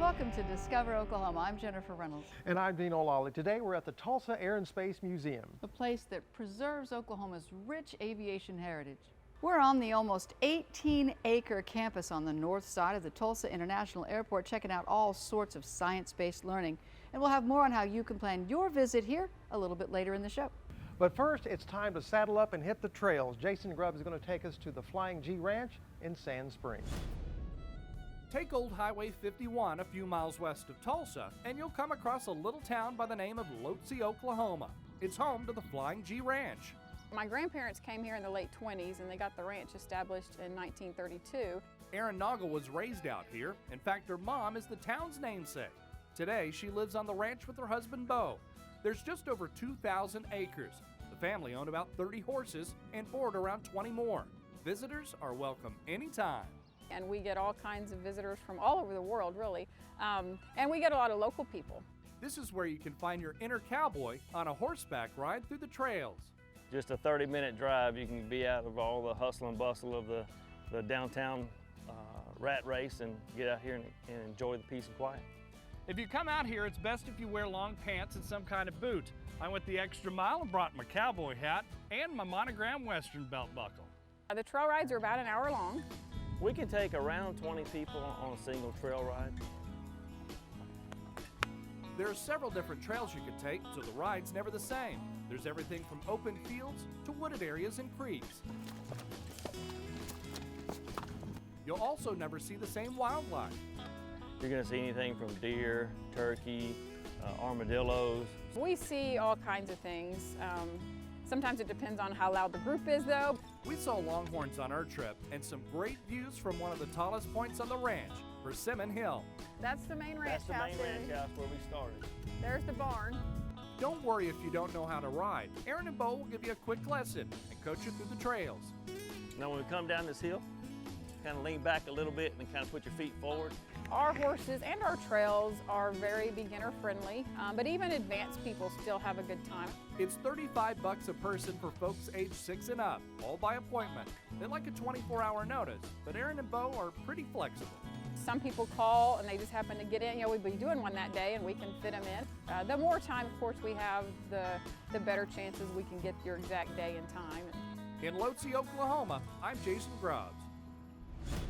Welcome to Discover Oklahoma. I'm Jennifer Reynolds. And I'm Dean O'Lally. Today we're at the Tulsa Air and Space Museum, A place that preserves Oklahoma's rich aviation heritage. We're on the almost 18-acre campus on the north side of the Tulsa International Airport, checking out all sorts of science-based learning. And we'll have more on how you can plan your visit here a little bit later in the show. But first, it's time to saddle up and hit the trails. Jason Grubb is going to take us to the Flying G Ranch in Sand Springs. Take Old Highway 51 a few miles west of Tulsa, and you'll come across a little town by the name of Lhotse, Oklahoma. It's home to the Flying G Ranch. My grandparents came here in the late 20s, and they got the ranch established in 1932. Erin Noggle was raised out here. In fact, her mom is the town's namesake. Today, she lives on the ranch with her husband, Bo. There's just over 2,000 acres. The family owned about 30 horses and board around 20 more. Visitors are welcome anytime. And we get all kinds of visitors from all over the world, really. And we get a lot of local people. This is where you can find your inner cowboy on a horseback ride through the trails. Just a 30-minute drive, you can be out of all the hustle and bustle of the downtown rat race and get out here and enjoy the peace and quiet. If you come out here, it's best if you wear long pants and some kind of boot. I went the extra mile and brought my cowboy hat and my monogram Western belt buckle. The trail rides are about an hour long. We can take around 20 people on a single trail ride. There are several different trails you can take, so the ride's never the same. There's everything from open fields to wooded areas and creeks. You'll also never see the same wildlife. You're going to see anything from deer, turkey, armadillos. We see all kinds of things. Sometimes it depends on how loud the group is, though. We saw longhorns on our trip and some great views from one of the tallest points on the ranch, Persimmon Hill. That's the main ranch house. That's the main ranch house where we started. There's the barn. Don't worry if you don't know how to ride. Erin and Bo will give you a quick lesson and coach you through the trails. Now when we come down this hill, kind of lean back a little bit and kind of put your feet forward. Our horses and our trails are very beginner friendly, but even advanced people still have a good time. It's $35 a person for folks age 6 and up, all by appointment. They like a 24-hour notice, but Erin and Bo are pretty flexible. Some people call and they just happen to get in. You know, we'll be doing one that day and we can fit them in. The more time, of course, we have, the better chances we can get your exact day and time. In Lhotse, Oklahoma, I'm Jason Grubbs.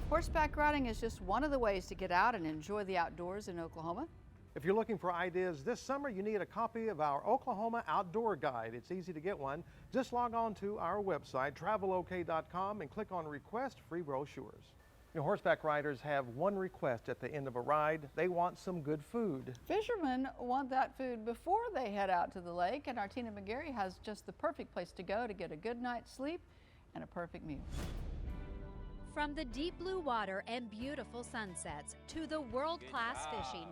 Horseback riding is just one of the ways to get out and enjoy the outdoors in Oklahoma. If you're looking for ideas this summer, you need a copy of our Oklahoma Outdoor Guide. It's easy to get one. Just log on to our website, travelok.com, and click on Request Free Brochures. You know, horseback riders have one request at the end of a ride. They want some good food. Fishermen want that food before they head out to the lake, and our Tina McGarry has just the perfect place to go to get a good night's sleep and a perfect meal. From the deep blue water and beautiful sunsets to the world-class fishing,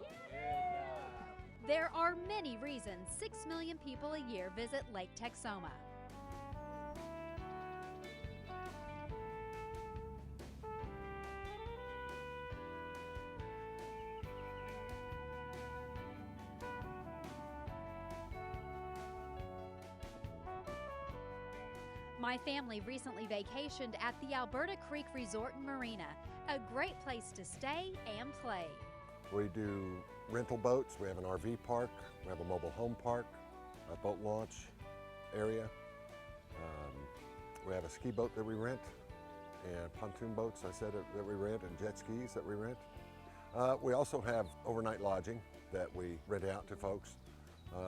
there are many reasons 6 million people a year visit Lake Texoma. My family recently vacationed at the Alberta Creek Resort and Marina, a great place to stay and play. We do rental boats, we have an RV park, we have a mobile home park, a boat launch area. We have a ski boat that we rent, and pontoon boats, I said, that we rent, and jet skis that we rent. We also have overnight lodging that we rent out to folks.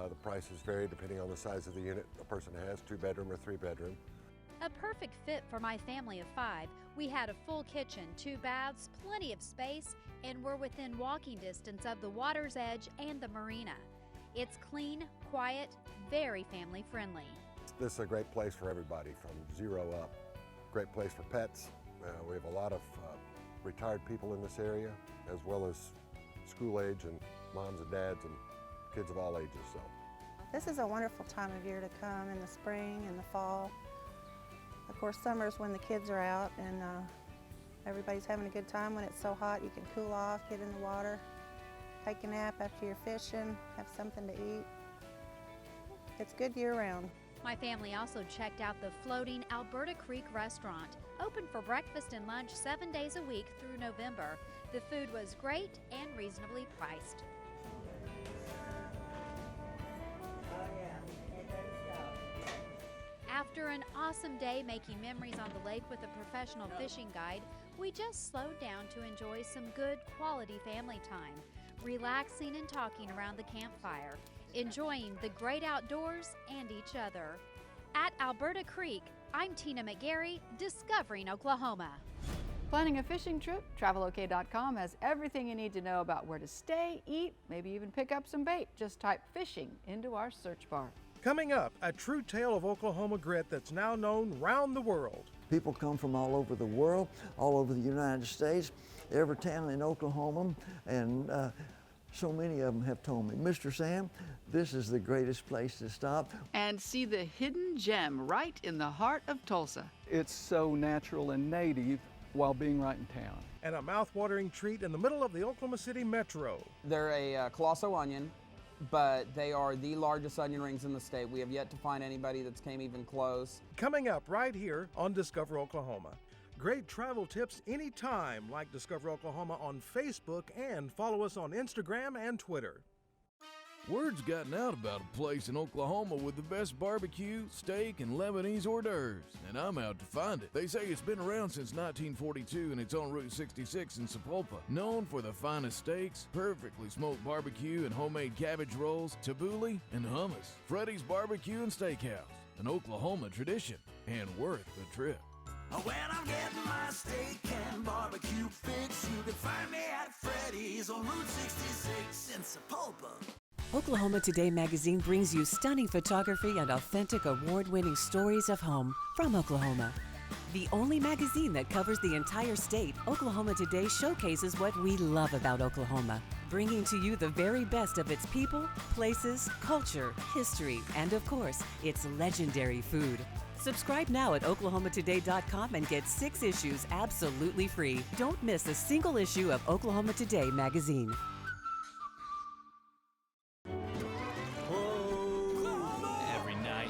The prices vary depending on the size of the unit a person has, 2-bedroom or 3-bedroom. A perfect fit for my family of 5. We had a full kitchen, 2 baths, plenty of space, and we're within walking distance of the water's edge and the marina. It's clean, quiet, very family friendly. This is a great place for everybody from 0 up. Great place for pets. We have a lot of retired people in this area, as well as school age and moms and dads and kids of all ages. So this is a wonderful time of year to come in the spring and the fall. Of course, summer's when the kids are out and everybody's having a good time. When it's so hot, you can cool off, get in the water, take a nap after you're fishing, have something to eat. It's good year-round. My family also checked out the floating Alberta Creek restaurant, open for breakfast and lunch 7 days a week through November. The food was great and reasonably priced. After an awesome day making memories on the lake with a professional fishing guide, we just slowed down to enjoy some good quality family time, relaxing and talking around the campfire, enjoying the great outdoors and each other. At Alberta Creek, I'm Tina McGarry, discovering Oklahoma. Planning a fishing trip? TravelOK.com has everything you need to know about where to stay, eat, maybe even pick up some bait. Just type fishing into our search bar. Coming up, a true tale of Oklahoma grit that's now known round the world. People come from all over the world, all over the United States, every town in Oklahoma, and so many of them have told me, Mr. Sam, this is the greatest place to stop. And see the hidden gem right in the heart of Tulsa. It's so natural and native while being right in town. And a mouth-watering treat in the middle of the Oklahoma City metro. They're a colossal onion, but they are the largest onion rings in the state. We have yet to find anybody that's came even close. Coming up right here on Discover Oklahoma. Great travel tips anytime, like Discover Oklahoma on Facebook, and follow us on Instagram and Twitter. Word's gotten out about a place in Oklahoma with the best barbecue, steak, and Lebanese hors d'oeuvres, and I'm out to find it. They say it's been around since 1942 and it's on Route 66 in Sapulpa. Known for the finest steaks, perfectly smoked barbecue and homemade cabbage rolls, tabbouleh, and hummus. Freddy's Barbecue and Steakhouse, an Oklahoma tradition, and worth the trip. When I'm getting my steak and barbecue fix, you can find me at Freddy's on Route 66 in Sapulpa. Oklahoma Today magazine brings you stunning photography and authentic award-winning stories of home from Oklahoma. The only magazine that covers the entire state, Oklahoma Today showcases what we love about Oklahoma, bringing to you the very best of its people, places, culture, history, and of course, its legendary food. Subscribe now at oklahomatoday.com and get 6 issues absolutely free. Don't miss a single issue of Oklahoma Today magazine. Every night,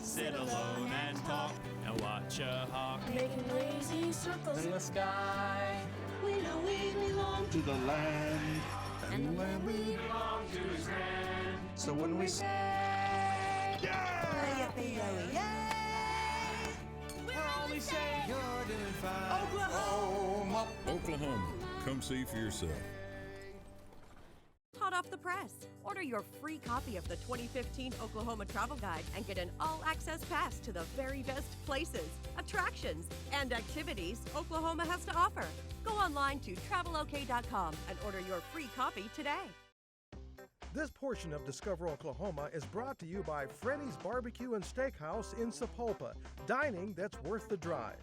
sit alone and talk and watch a hawk making lazy circles in the sky. We know we belong to the land, and the land we belong to is grand. So when we say, we're only saying you're doing fine. Oklahoma! Oklahoma, come see for yourself. Hot off the press. Order your free copy of the 2015 Oklahoma Travel Guide and get an all-access pass to the very best places, attractions, and activities Oklahoma has to offer. Go online to TravelOK.com and order your free copy today. This portion of Discover Oklahoma is brought to you by Freddy's Barbecue and Steakhouse in Sapulpa. Dining that's worth the drive.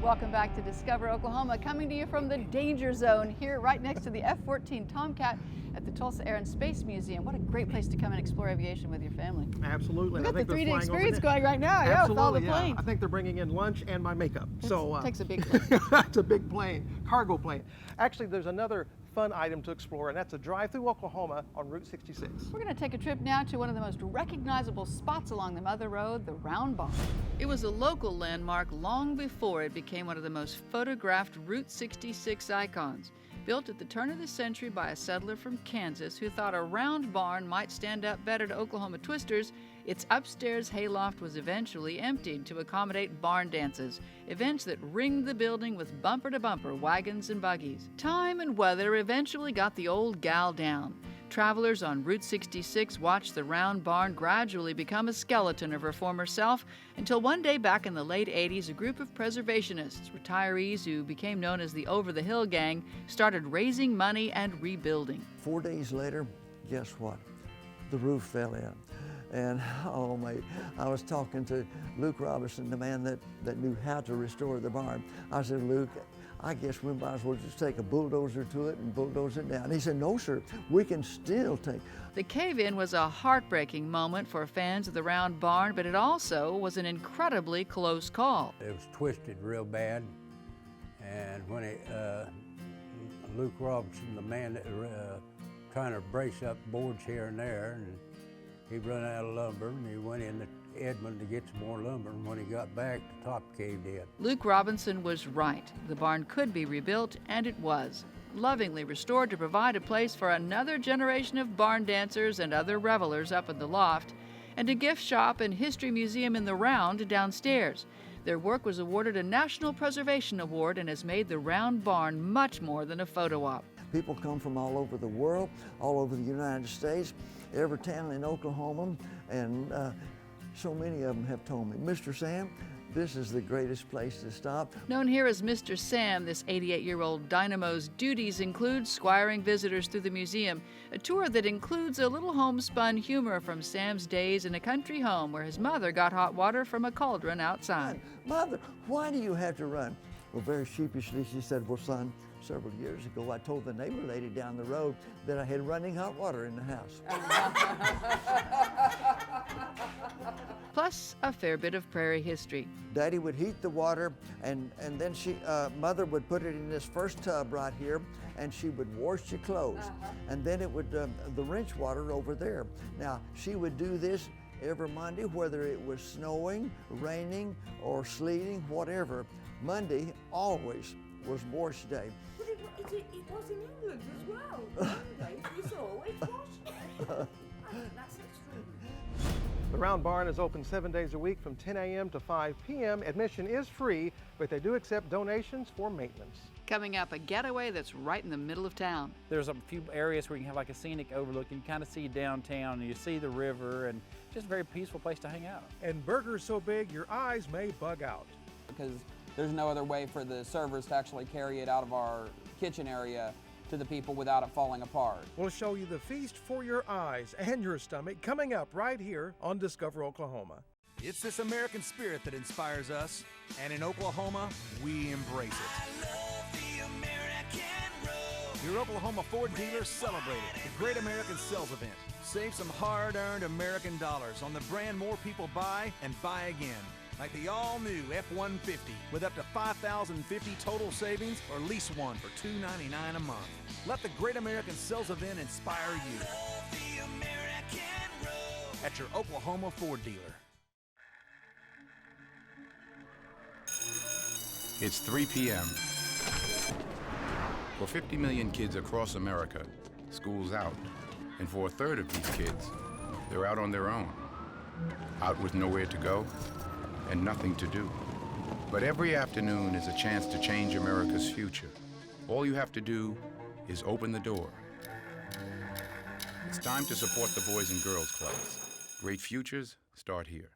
Welcome back to Discover Oklahoma, coming to you from the danger zone here right next to the F-14 Tomcat at the Tulsa Air and Space Museum. What a great place to come and explore aviation with your family. Absolutely. We've got the 3D experience going right now. Yeah, with all the planes. I think they're bringing in lunch and my makeup. It takes a big plane. It's a big plane, cargo plane. Actually, there's another fun item to explore, and that's a drive through Oklahoma on Route 66. We're going to take a trip now to one of the most recognizable spots along the Mother Road, the Round Barn. It was a local landmark long before it became one of the most photographed Route 66 icons. Built at the turn of the century by a settler from Kansas who thought a round barn might stand up better to Oklahoma twisters, its upstairs hayloft was eventually emptied to accommodate barn dances, events that ringed the building with bumper-to-bumper wagons and buggies. Time and weather eventually got the old gal down. Travelers on Route 66 watched the round barn gradually become a skeleton of her former self until one day back in the late 80s, a group of preservationists, retirees who became known as the Over the Hill Gang, started raising money and rebuilding. 4 days later, guess what? The roof fell in. And oh mate, I was talking to Luke Robinson, the man that knew how to restore the barn. I said, Luke, I guess we might as well just take a bulldozer to it and bulldoze it down. He said, no sir, we can still take. The cave-in was a heartbreaking moment for fans of the round barn, but it also was an incredibly close call. It was twisted real bad, and when Luke Robinson, the man that trying to brace up boards here and there, and he run out of lumber, and he went into Edmond to get some more lumber, and when he got back, the top caved in. Luke Robinson was right. The barn could be rebuilt, and it was. Lovingly restored to provide a place for another generation of barn dancers and other revelers up in the loft, and a gift shop and history museum in the round downstairs. Their work was awarded a National Preservation Award and has made the round barn much more than a photo op. People come from all over the world, all over the United States, every town in Oklahoma, and so many of them have told me, Mr. Sam, this is the greatest place to stop. Known here as Mr. Sam, this 88-year-old dynamo's duties include squiring visitors through the museum, a tour that includes a little homespun humor from Sam's days in a country home where his mother got hot water from a cauldron outside. Mother, why do you have to run? Well, very sheepishly, she said, well, son, several years ago, I told the neighbor lady down the road that I had running hot water in the house. Plus, a fair bit of prairie history. Daddy would heat the water, and then Mother would put it in this first tub right here, and she would wash your clothes. And then it would, the rinse water over there. Now, she would do this every Monday, whether it was snowing, raining, or sleeting, whatever. Monday always was wash day. But it was in England as well. Monday was always wash day. That's extraordinary. The Round Barn is open 7 days a week from 10 a.m. to 5 p.m. Admission is free, but they do accept donations for maintenance. Coming up, a getaway that's right in the middle of town. There's a few areas where you can have like a scenic overlook and you kind of see downtown and you see the river, and just a very peaceful place to hang out. And burgers so big your eyes may bug out. Because there's no other way for the servers to actually carry it out of our kitchen area to the people without it falling apart. We'll show you the feast for your eyes and your stomach coming up right here on Discover Oklahoma. It's this American spirit that inspires us, and in Oklahoma, we embrace it. Your Oklahoma Ford dealers celebrated the Great American Sales Event. Save some hard-earned American dollars on the brand more people buy and buy again. Like the all-new F-150 with up to $5,050 total savings, or lease one for $299 a month. Let the Great American Sales Event inspire you. At your Oklahoma Ford dealer. It's 3 p.m. For 50 million kids across America, school's out. And for a third of these kids, they're out on their own. Out with nowhere to go and nothing to do. But every afternoon is a chance to change America's future. All you have to do is open the door. It's time to support the Boys and Girls Clubs. Great futures start here.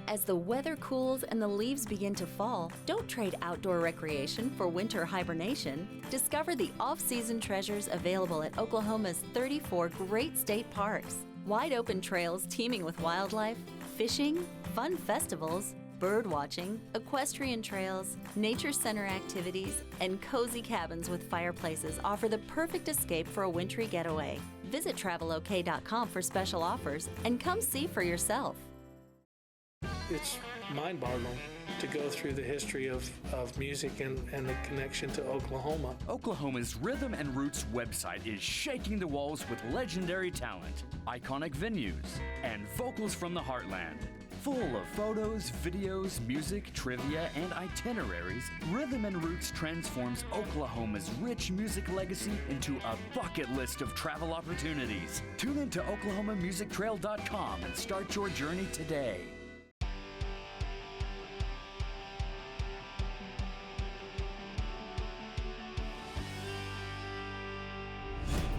As the weather cools and the leaves begin to fall, don't trade outdoor recreation for winter hibernation. Discover the off-season treasures available at Oklahoma's 34 great state parks. Wide open trails teeming with wildlife, fishing, fun festivals, bird watching, equestrian trails, nature center activities, and cozy cabins with fireplaces offer the perfect escape for a wintry getaway. Visit travelok.com for special offers and come see for yourself. It's mind-boggling to go through the history of music and the connection to Oklahoma. Oklahoma's Rhythm and Roots website is shaking the walls with legendary talent, iconic venues, and vocals from the heartland. Full of photos, videos, music, trivia, and itineraries, Rhythm and Roots transforms Oklahoma's rich music legacy into a bucket list of travel opportunities. Tune into OklahomaMusicTrail.com and start your journey today.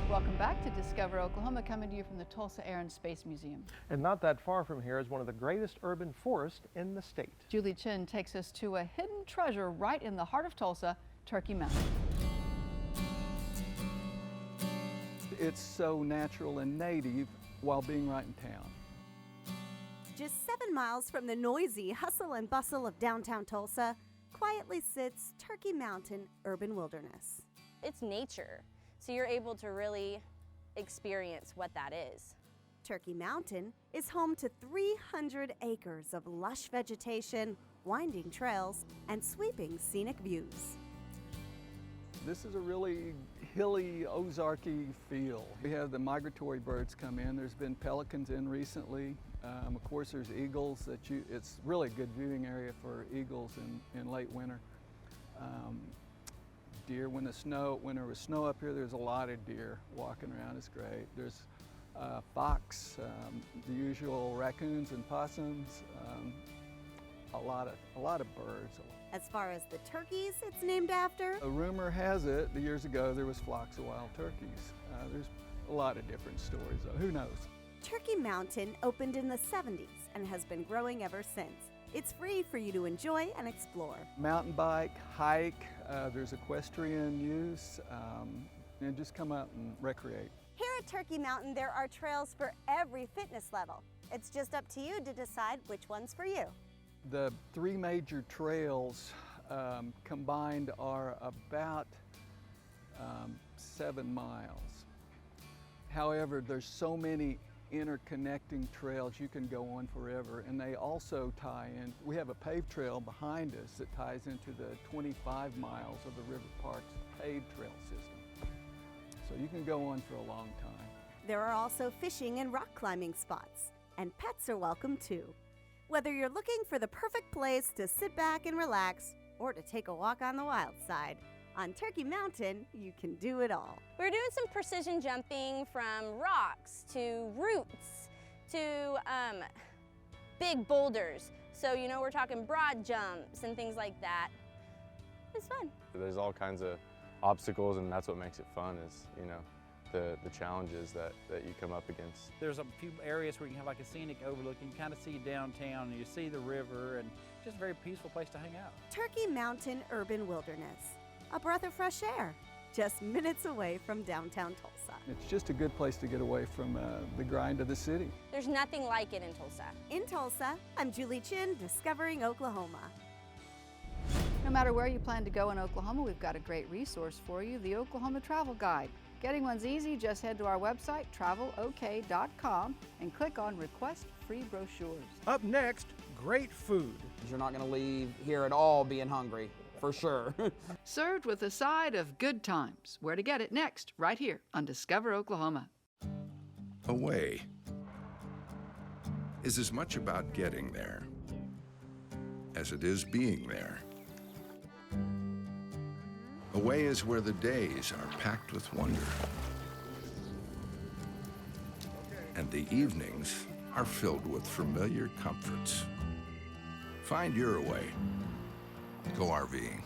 Welcome back to Discover Oklahoma, coming to you from the Tulsa Air and Space Museum. And not that far from here is one of the greatest urban forests in the state. Julie Chin takes us to a hidden treasure right in the heart of Tulsa, Turkey Mountain. It's so natural and native while being right in town. Just 7 miles from the noisy hustle and bustle of downtown Tulsa, quietly sits Turkey Mountain Urban Wilderness. It's nature. So you're able to really experience what that is. Turkey Mountain is home to 300 acres of lush vegetation, winding trails, and sweeping scenic views. This is a really hilly, Ozarky feel. We have the migratory birds come in. There's been pelicans in recently. Of course, there's eagles. It's really a good viewing area for eagles in late winter. Deer, when there was snow up here, there's a lot of deer walking around. It's great. There's fox, the usual raccoons and possums, a lot of birds. As far as the turkeys it's named after, A rumor has it, years ago there was flocks of wild turkeys. There's a lot of different stories, though. Who knows? Turkey Mountain opened in the 70s and has been growing ever since. It's free for you to enjoy and explore. Mountain bike, hike, there's equestrian use, and just come out and recreate. Here at Turkey Mountain, there are trails for every fitness level. It's just up to you to decide which one's for you. The 3 major trails combined are about 7 miles. However, there's so many interconnecting trails you can go on forever, and they also tie in. We have a paved trail behind us that ties into the 25 miles of the River Parks paved trail system. So you can go on for a long time. There are also fishing and rock climbing spots, and pets are welcome too. Whether you're looking for the perfect place to sit back and relax or to take a walk on the wild side, on Turkey Mountain, you can do it all. We're doing some precision jumping from rocks to roots to big boulders. So, we're talking broad jumps and things like that. It's fun. There's all kinds of obstacles, and that's what makes it fun is, the challenges that you come up against. There's a few areas where you can have like a scenic overlook. You can kind of see downtown and you see the river, and just a very peaceful place to hang out. Turkey Mountain Urban Wilderness. A breath of fresh air, just minutes away from downtown Tulsa. It's just a good place to get away from the grind of the city. There's nothing like it in Tulsa. In Tulsa, I'm Julie Chin, discovering Oklahoma. No matter where you plan to go in Oklahoma, we've got a great resource for you, the Oklahoma Travel Guide. Getting one's easy. Just head to our website, travelok.com, and click on Request Free Brochures. Up next, great food. You're not going to leave here at all being hungry, for sure. Served with a side of good times. Where to get it next, right here on Discover Oklahoma. Away is as much about getting there as it is being there. Away is where the days are packed with wonder, and the evenings are filled with familiar comforts. Find your away. Go RVing.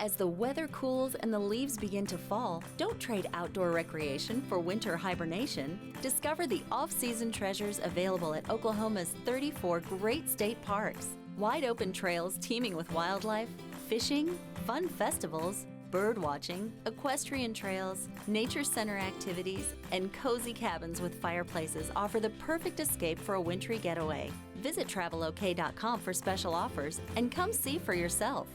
As the weather cools and the leaves begin to fall, don't trade outdoor recreation for winter hibernation. Discover the off-season treasures available at Oklahoma's 34 great state parks. Wide open trails teeming with wildlife, fishing, fun festivals, bird watching, equestrian trails, nature center activities, and cozy cabins with fireplaces offer the perfect escape for a wintry getaway. Visit travelok.com for special offers and come see for yourself.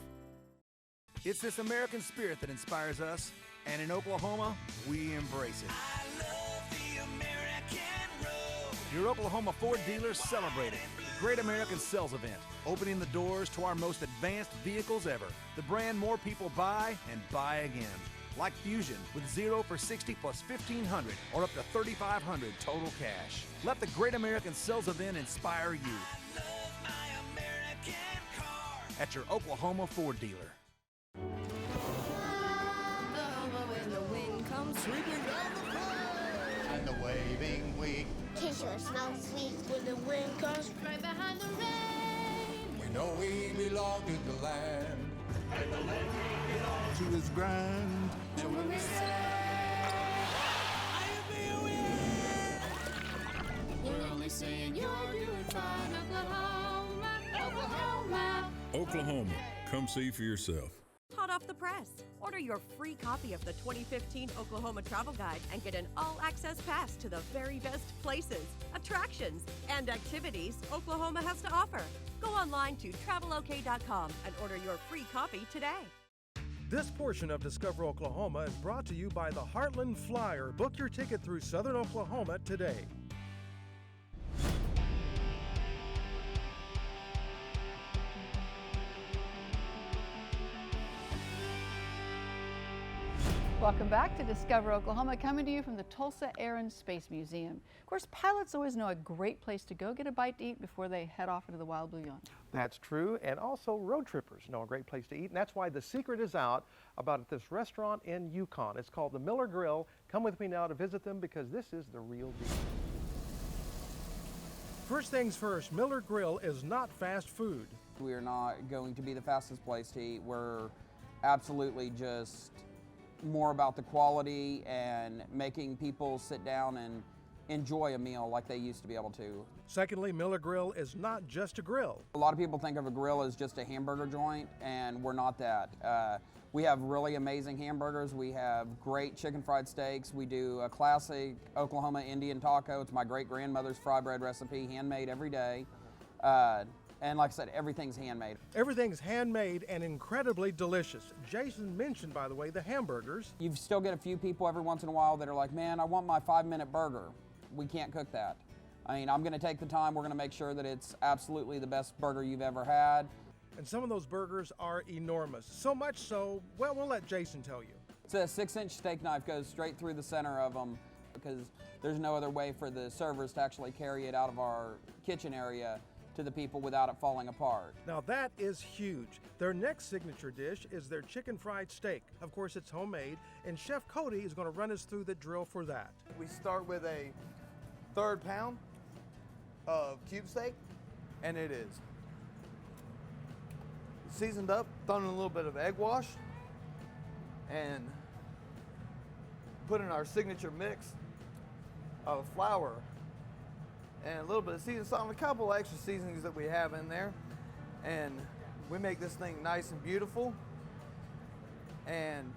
It's this American spirit that inspires us, and in Oklahoma, we embrace it. I love the American road. Your Oklahoma Ford dealers celebrate it. The Great American Sales Event, opening the doors to our most advanced vehicles ever. The brand more people buy and buy again. Like Fusion, with 0 for 60 plus 1,500 or up to 3,500 total cash. Let the Great American Sales Event inspire you. I love my American car. At your Oklahoma Ford dealer. When the wind comes sweeping down the plain, and the waving wheat, kiss your snow sweet. When the wind comes right behind the rain, we know we belong to the land, And the land we belong to his grand. and when we say, I'll be with. we're only saying you're doing fine, Oklahoma, Oklahoma. Oklahoma, come see for yourself. Hot off the press. Order your free copy of the 2015 Oklahoma Travel Guide and get an all-access pass to the very best places, attractions, and activities Oklahoma has to offer. Go online to travelok.com and order your free copy today. This portion of Discover Oklahoma is brought to you by the Heartland Flyer. Book your ticket through Southern Oklahoma today. Welcome back to Discover Oklahoma, coming to you from the Tulsa Air and Space Museum. Of course, pilots always know a great place to go get a bite to eat before they head off into the wild blue yonder. That's true, and also road trippers know a great place to eat, and that's why the secret is out about this restaurant in Yukon. It's called the Miller Grill. Come with me now to visit them because this is the real deal. First things first, Miller Grill is not fast food. We are not going to be the fastest place to eat. We're absolutely just more about the quality and making people sit down and enjoy a meal like they used to be able to. Secondly, Miller Grill is not just a grill. A lot of people think of a grill as just a hamburger joint, and we're not that. We have really amazing hamburgers. We have great chicken fried steaks. We do a classic Oklahoma Indian taco. It's my great-grandmother's fry bread recipe, handmade every day. And like I said, everything's handmade. Everything's handmade and incredibly delicious. Jason mentioned, by the way, the hamburgers. You still get a few people every once in a while that are like, man, I want my 5-minute burger. We can't cook that. I mean, I'm gonna take the time. We're gonna make sure that it's absolutely the best burger you've ever had. And some of those burgers are enormous. So much so, well, we'll let Jason tell you. It's a 6-inch steak knife, goes straight through the center of them because there's no other way for the servers to actually carry it out of our kitchen area to the people without it falling apart. Now that is huge. Their next signature dish is their chicken fried steak. Of course, it's homemade, and Chef Cody is going to run us through the drill for that. We start with a 1/3 pound of cube steak, and it is seasoned up, thrown in a little bit of egg wash, and put in our signature mix of flour and a little bit of seasoning salt and a couple extra seasonings that we have in there. And we make this thing nice and beautiful. And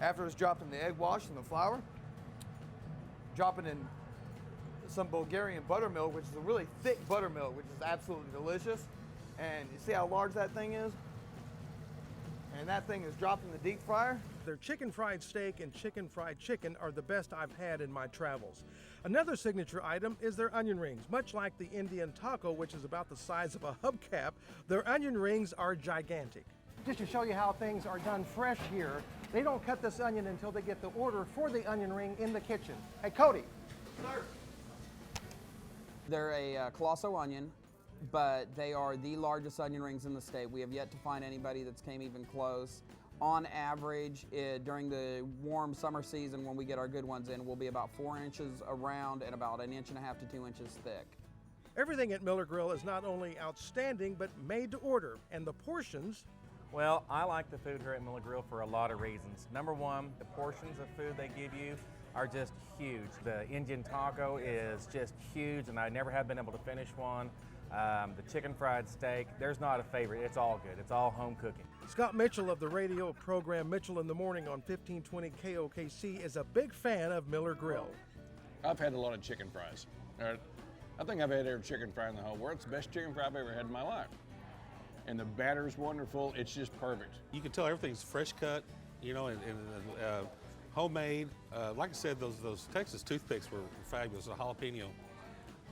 after it's dropped in the egg wash and the flour, drop it in some Bulgarian buttermilk, which is a really thick buttermilk, which is absolutely delicious. And you see how large that thing is? And that thing is dropped in the deep fryer. Their chicken fried steak and chicken fried chicken are the best I've had in my travels. Another signature item is their onion rings. Much like the Indian taco, which is about the size of a hubcap, their onion rings are gigantic. Just to show you how things are done fresh here, they don't cut this onion until they get the order for the onion ring in the kitchen. Hey, Cody. Sir. They're a colossal onion, but they are the largest onion rings in the state. We have yet to find anybody that's came even close. On average, during the warm summer season when we get our good ones in, we'll be about 4 inches around and about 1.5 to 2 inches thick. Everything at Miller Grill is not only outstanding, but made to order, and the portions. Well, I like the food here at Miller Grill for a lot of reasons. Number one, the portions of food they give you are just huge. The Indian taco is just huge, and I never have been able to finish one. The chicken fried steak, there's not a favorite. It's all good. It's all home cooking. Scott Mitchell of the radio program Mitchell in the Morning on 1520 KOKC is a big fan of Miller Grill. I've had a lot of chicken fries. I think I've had every chicken fry in the whole world. It's the best chicken fry I've ever had in my life. And the batter's wonderful. It's just perfect. You can tell everything's fresh cut, you know, and homemade. Like I said, those Texas toothpicks were fabulous. The jalapeno.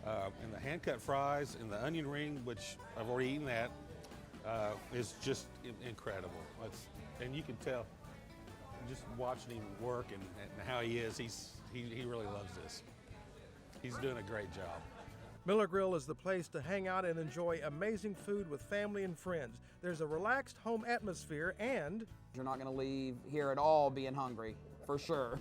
And the hand-cut fries and the onion ring, which I've already eaten that, is just incredible. And you can tell, just watching him work and how he is, he really loves this. He's doing a great job. Miller Grill is the place to hang out and enjoy amazing food with family and friends. There's a relaxed home atmosphere, and you're not going to leave here at all being hungry. For sure.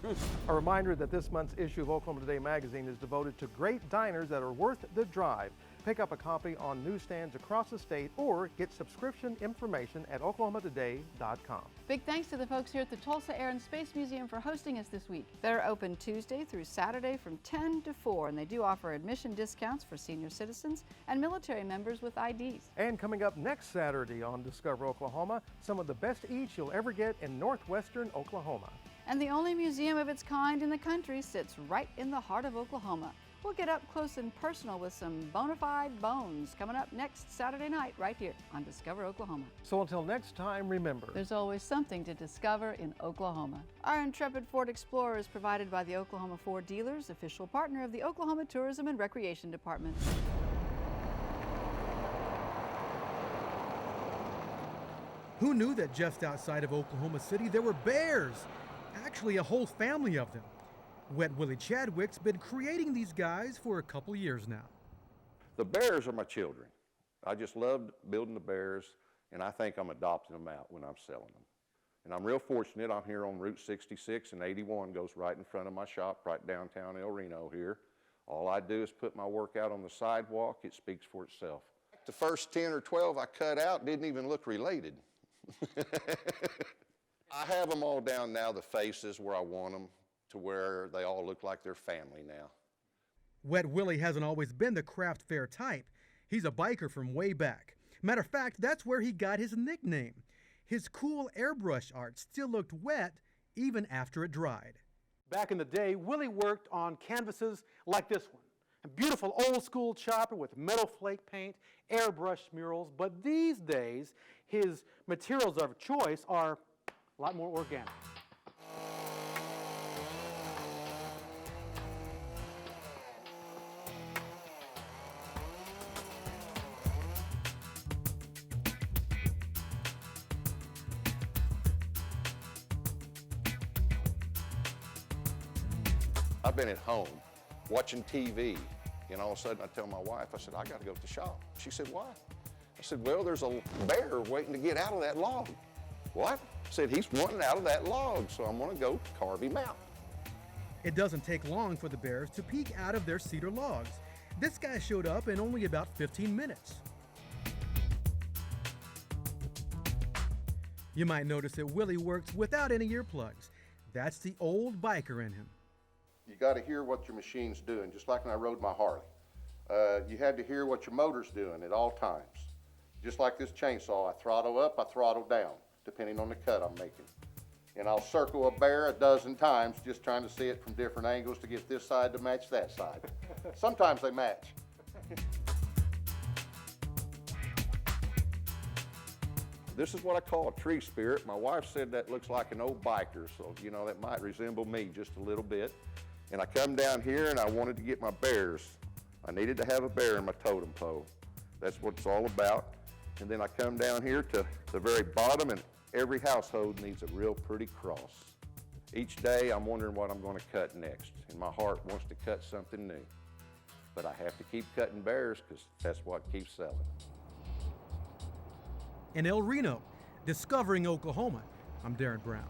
A reminder that this month's issue of Oklahoma Today magazine is devoted to great diners that are worth the drive. Pick up a copy on newsstands across the state or get subscription information at oklahomatoday.com. Big thanks to the folks here at the Tulsa Air and Space Museum for hosting us this week. They're open Tuesday through Saturday from 10 to 4, and they do offer admission discounts for senior citizens and military members with IDs. And coming up next Saturday on Discover Oklahoma, some of the best eats you'll ever get in northwestern Oklahoma. And the only museum of its kind in the country sits right in the heart of Oklahoma. We'll get up close and personal with some bona fide bones coming up next Saturday night right here on Discover Oklahoma. So until next time, remember, there's always something to discover in Oklahoma. Our intrepid Ford Explorer is provided by the Oklahoma Ford Dealers, official partner of the Oklahoma Tourism and Recreation Department. Who knew that just outside of Oklahoma City there were bears? actually a whole family of them. Wet Willie Chadwick's been creating these guys for a couple years now. The bears are my children. I just loved building the bears, and I think I'm adopting them out when I'm selling them. And I'm real fortunate. I'm here on Route 66, and 81 goes right in front of my shop, right downtown El Reno here. All I do is put my work out on the sidewalk. It speaks for itself. The first 10 or 12 I cut out didn't even look related. I have them all down now, the faces where I want them, to where they all look like they're family now. Wet Willie hasn't always been the craft fair type. He's a biker from way back. Matter of fact, that's where he got his nickname. His cool airbrush art still looked wet even after it dried. Back in the day, Willie worked on canvases like this one. A beautiful old school chopper with metal flake paint, airbrush murals, but these days, his materials of choice are a lot more organic. I've been at home watching TV, and all of a sudden I tell my wife, I said, I got to go to the shop. She said, why? I said, well, there's a bear waiting to get out of that log. What? I said, he's wanting out of that log, so I'm going to go carve him out. It doesn't take long for the bears to peek out of their cedar logs. This guy showed up in only about 15 minutes. You might notice that Willie works without any earplugs. That's the old biker in him. You got to hear what your machine's doing, just like when I rode my Harley. You had to hear what your motor's doing at all times. Just like this chainsaw, I throttle up, I throttle down, depending on the cut I'm making. And I'll circle a bear a dozen times, just trying to see it from different angles to get this side to match that side. Sometimes they match. This is what I call a tree spirit. My wife said that looks like an old biker, so you know that might resemble me just a little bit. And I come down here and I wanted to get my bears. I needed to have a bear in my totem pole. That's what it's all about. And then I come down here to the very bottom, and every household needs a real pretty cross. Each day I'm wondering what I'm going to cut next, and my heart wants to cut something new. But I have to keep cutting bears because that's what keeps selling. In El Reno, discovering Oklahoma, I'm Darren Brown.